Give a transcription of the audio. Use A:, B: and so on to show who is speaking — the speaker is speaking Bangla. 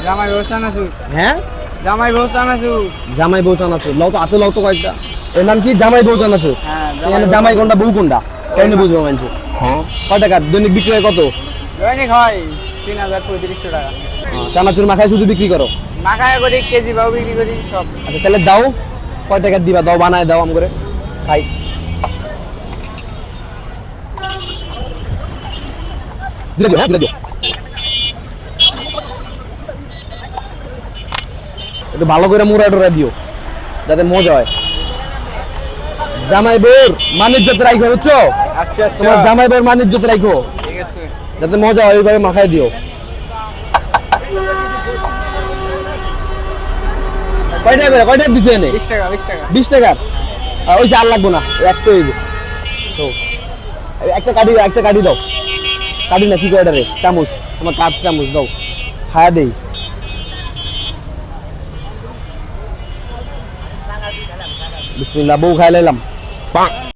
A: জামাই বউ চানাচুর।
B: হ্যাঁ
A: জামাই বউ চানাচুর।
B: জামাই বউ চানাচুর লাও তো হাতে লাও তো কয়েকটা। এর নাম কি জামাই বউ চানাচুর?
A: হ্যাঁ
B: এখানে জামাই কোনটা বউ কোনটা কেমনে বুঝবো মানুষ? কয় টাকা দৈনিক বিক্রি হয় কত?
A: দৈনিক হয় ৩,৩৫০ টাকা।
B: চানাচুর মাখায় শুধু বিক্রি করো?
A: মাখায় করি, কেজি বাউ বিক্রি করি সব।
B: আচ্ছা তাহলে দাও, কয় টাকা দিবা দাও, বানায় দাও আম করে খাই। দিলে দিও, হ্যাঁ দিলে দিও। একটু ভালো করে মুড়া টুড়া দিও যাতে মজা হয়। জামাই বউর মানিজ্যত রাখো বুঝছো?
A: আচ্ছা
B: তোমার জামাই বউর মানিজ্যত রাখো
A: ঠিক আছে।
B: যাতে মজা হয়, ওইভাবে মাখায় দিও। কয় টাকা করে, কয় টাকা দিছো এনে?
A: 20 টাকা 20 টাকা।
B: 20 টাকার ওই যে আর লাগবো না, এক তো হইব তো। একটা কাটি দাও। কাটি না কি কয়টা রে চামচ, তোমার কাঠ চামচ দাও, খায়া দেই। বিসমিল্লাহ, বউ খাই লাইলাম।